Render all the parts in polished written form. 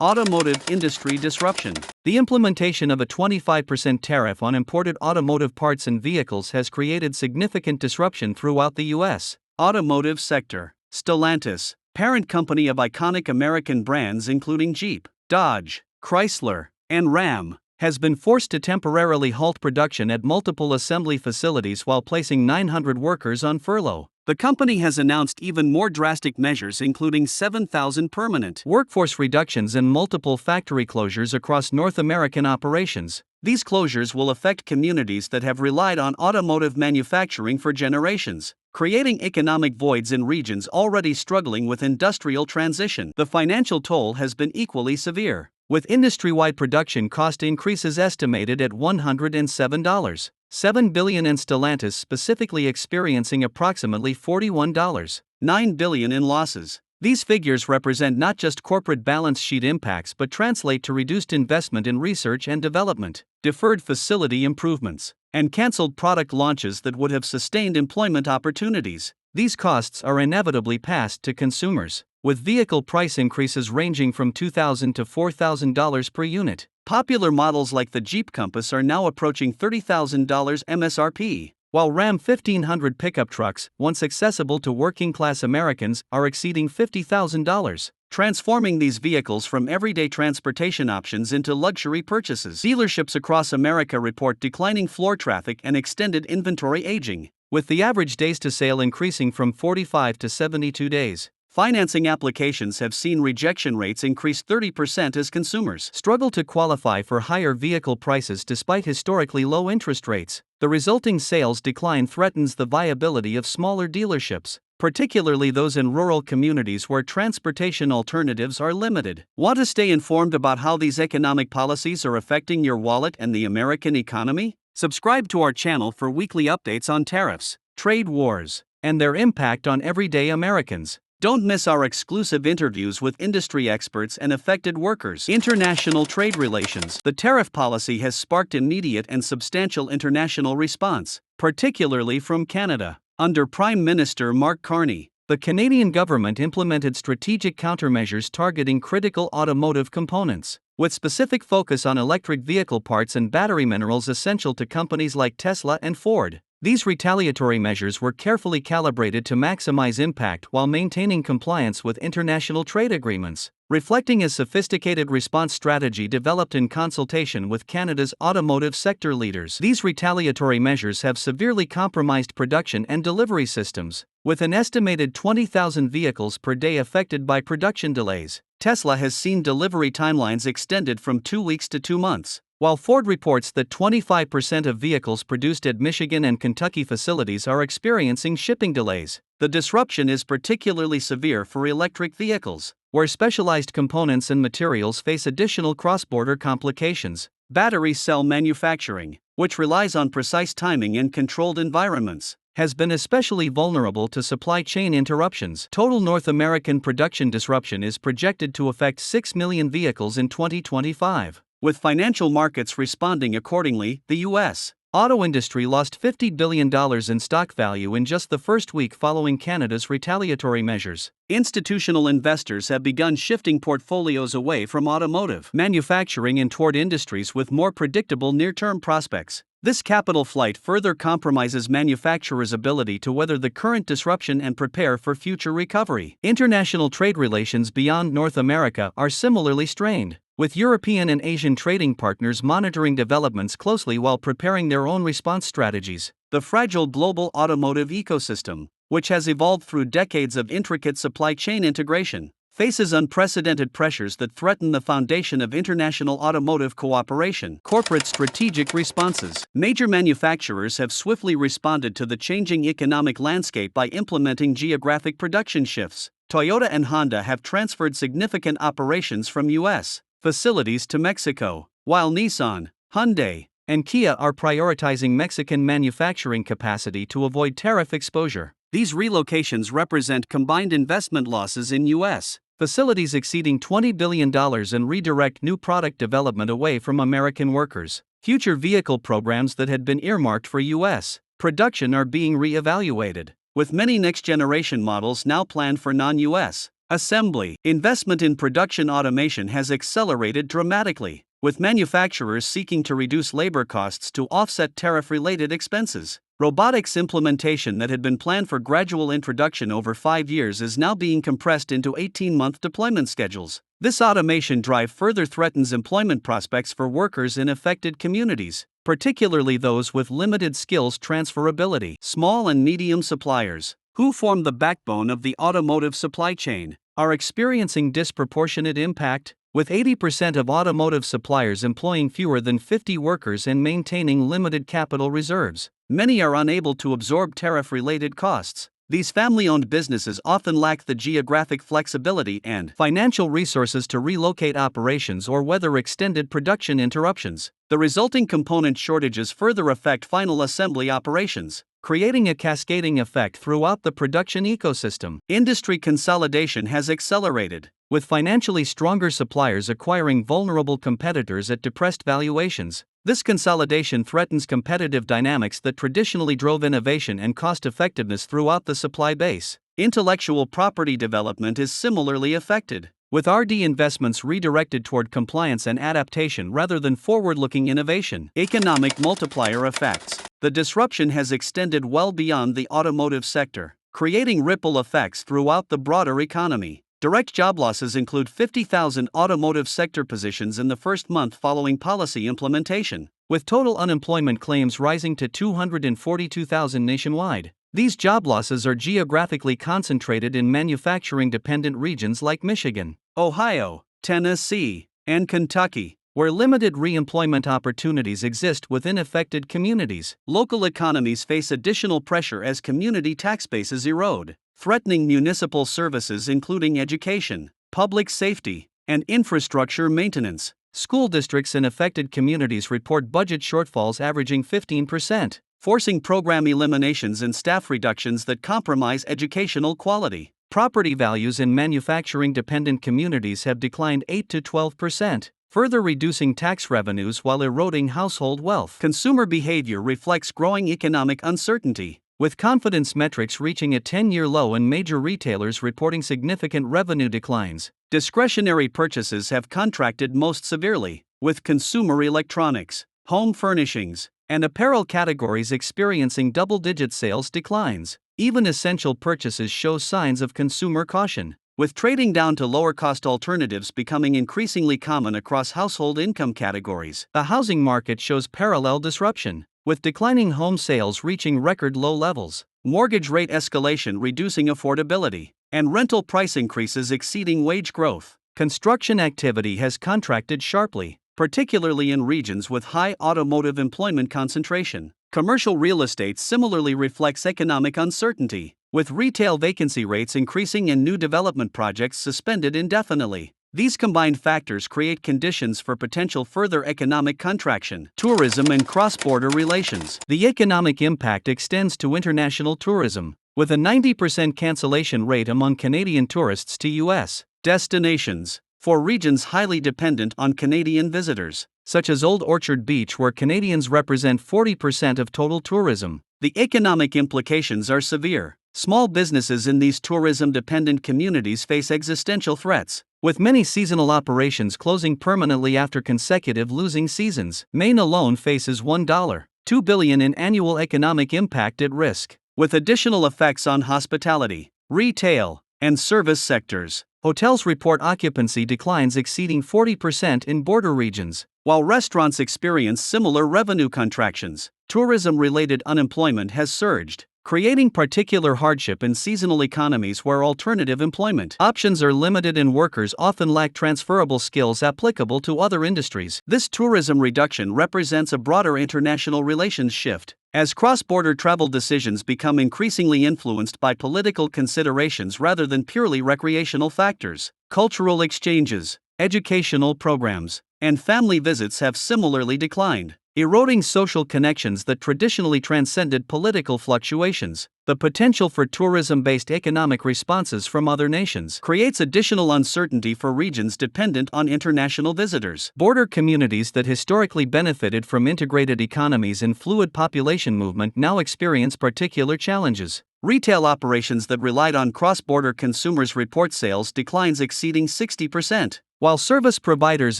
Automotive industry disruption. The implementation of a 25% tariff on imported automotive parts and vehicles has created significant disruption throughout the U.S. automotive sector. Stellantis, parent company of iconic American brands including Jeep, Dodge, Chrysler, and Ram, has been forced to temporarily halt production at multiple assembly facilities while placing 900 workers on furlough. The company has announced even more drastic measures, including 7,000 permanent workforce reductions and multiple factory closures across North American operations. These closures will affect communities that have relied on automotive manufacturing for generations, creating economic voids in regions already struggling with industrial transition. The financial toll has been equally severe, with industry-wide production cost increases estimated at $107.7 billion and Stellantis specifically experiencing approximately $41.9 billion in losses. These figures represent not just corporate balance sheet impacts but translate to reduced investment in research and development, deferred facility improvements, and cancelled product launches that would have sustained employment opportunities. These costs are inevitably passed to consumers, with vehicle price increases ranging from $2,000 to $4,000 per unit. Popular models like the Jeep Compass are now approaching $30,000 MSRP, while Ram 1500 pickup trucks, once accessible to working-class Americans, are exceeding $50,000, transforming these vehicles from everyday transportation options into luxury purchases. Dealerships across America report declining floor traffic and extended inventory aging, with the average days to sale increasing from 45 to 72 days. Financing applications have seen rejection rates increase 30% as consumers struggle to qualify for higher vehicle prices despite historically low interest rates. The resulting sales decline threatens the viability of smaller dealerships, particularly those in rural communities where transportation alternatives are limited. Want to stay informed about how these economic policies are affecting your wallet and the American economy? Subscribe to our channel for weekly updates on tariffs, trade wars, and their impact on everyday Americans. Don't miss our exclusive interviews with industry experts and affected workers. International trade relations. The tariff policy has sparked immediate and substantial international response, particularly from Canada. Under Prime Minister Mark Carney, the Canadian government implemented strategic countermeasures targeting critical automotive components, with specific focus on electric vehicle parts and battery minerals essential to companies like Tesla and Ford. These retaliatory measures were carefully calibrated to maximize impact while maintaining compliance with international trade agreements, reflecting a sophisticated response strategy developed in consultation with Canada's automotive sector leaders. These retaliatory measures have severely compromised production and delivery systems, with an estimated 20,000 vehicles per day affected by production delays. Tesla has seen delivery timelines extended from 2 weeks to 2 months, while Ford reports that 25% of vehicles produced at Michigan and Kentucky facilities are experiencing shipping delays. The disruption is particularly severe for electric vehicles, where specialized components and materials face additional cross-border complications. Battery cell manufacturing, which relies on precise timing and controlled environments, has been especially vulnerable to supply chain interruptions. Total North American production disruption is projected to affect 6 million vehicles in 2025. With financial markets responding accordingly, the U.S. auto industry lost $50 billion in stock value in just the first week following Canada's retaliatory measures. Institutional investors have begun shifting portfolios away from automotive manufacturing and toward industries with more predictable near-term prospects. This capital flight further compromises manufacturers' ability to weather the current disruption and prepare for future recovery. International trade relations beyond North America are similarly strained, with European and Asian trading partners monitoring developments closely while preparing their own response strategies. The fragile global automotive ecosystem, which has evolved through decades of intricate supply chain integration, faces unprecedented pressures that threaten the foundation of international automotive cooperation. Corporate strategic responses. Major manufacturers have swiftly responded to the changing economic landscape by implementing geographic production shifts. Toyota and Honda have transferred significant operations from U.S. facilities to Mexico, while Nissan, Hyundai, and Kia are prioritizing Mexican manufacturing capacity to avoid tariff exposure. These relocations represent combined investment losses in U.S. facilities exceeding $20 billion and redirect new product development away from American workers. Future vehicle programs that had been earmarked for U.S. production are being re-evaluated, with many next-generation models now planned for non-U.S. Assembly. Investment in production automation has accelerated dramatically, with manufacturers seeking to reduce labor costs to offset tariff-related expenses. Robotics implementation that had been planned for gradual introduction over 5 years is now being compressed into 18-month deployment schedules. This automation drive further threatens employment prospects for workers in affected communities, particularly those with limited skills transferability. Small and medium suppliers, who form the backbone of the automotive supply chain, are experiencing disproportionate impact, with 80% of automotive suppliers employing fewer than 50 workers and maintaining limited capital reserves. Many are unable to absorb tariff-related costs. These family-owned businesses often lack the geographic flexibility and financial resources to relocate operations or weather extended production interruptions. The resulting component shortages further affect final assembly operations, creating a cascading effect throughout the production ecosystem. Industry consolidation has accelerated, with financially stronger suppliers acquiring vulnerable competitors at depressed valuations. This consolidation threatens competitive dynamics that traditionally drove innovation and cost-effectiveness throughout the supply base. Intellectual property development is similarly affected, with R&D investments redirected toward compliance and adaptation rather than forward-looking innovation. Economic multiplier effects. The disruption has extended well beyond the automotive sector, creating ripple effects throughout the broader economy. Direct job losses include 50,000 automotive sector positions in the first month following policy implementation, with total unemployment claims rising to 242,000 nationwide. These job losses are geographically concentrated in manufacturing-dependent regions like Michigan, Ohio, Tennessee, and Kentucky, where limited re-employment opportunities exist within affected communities. Local economies face additional pressure as community tax bases erode, threatening municipal services including education, public safety, and infrastructure maintenance. School districts in affected communities report budget shortfalls averaging 15%, forcing program eliminations and staff reductions that compromise educational quality. Property values in manufacturing-dependent communities have declined 8 to 12%, further reducing tax revenues while eroding household wealth. Consumer behavior reflects growing economic uncertainty, with confidence metrics reaching a 10-year low and major retailers reporting significant revenue declines. Discretionary purchases have contracted most severely, with consumer electronics, home furnishings, and apparel categories experiencing double-digit sales declines. Even essential purchases show signs of consumer caution, with trading down to lower-cost alternatives becoming increasingly common across household income categories. The housing market shows parallel disruption, with declining home sales reaching record low levels, mortgage rate escalation reducing affordability, and rental price increases exceeding wage growth. Construction activity has contracted sharply, particularly in regions with high automotive employment concentration. Commercial real estate similarly reflects economic uncertainty, with retail vacancy rates increasing and new development projects suspended indefinitely. These combined factors create conditions for potential further economic contraction. Tourism and cross-border relations. The economic impact extends to international tourism, with a 90% cancellation rate among Canadian tourists to U.S. destinations, for regions highly dependent on Canadian visitors, such as Old Orchard Beach, where Canadians represent 40% of total tourism. The economic implications are severe. Small businesses in these tourism-dependent communities face existential threats, with many seasonal operations closing permanently after consecutive losing seasons. Maine alone faces $1.2 billion in annual economic impact at risk, with additional effects on hospitality, retail, and service sectors. Hotels report occupancy declines exceeding 40% in border regions, while restaurants experience similar revenue contractions. Tourism-related unemployment has surged, creating particular hardship in seasonal economies where alternative employment options are limited and workers often lack transferable skills applicable to other industries. This tourism reduction represents a broader international relations shift, as cross-border travel decisions become increasingly influenced by political considerations rather than purely recreational factors. Cultural exchanges, educational programs, and family visits have similarly declined, eroding social connections that traditionally transcended political fluctuations. The potential for tourism-based economic responses from other nations creates additional uncertainty for regions dependent on international visitors. Border communities that historically benefited from integrated economies and fluid population movement now experience particular challenges. Retail operations that relied on cross-border consumers report sales declines exceeding 60%, while service providers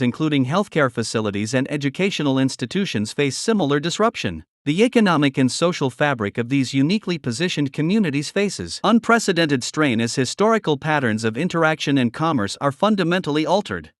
including healthcare facilities and educational institutions face similar disruption. The economic and social fabric of these uniquely positioned communities faces unprecedented strain as historical patterns of interaction and commerce are fundamentally altered.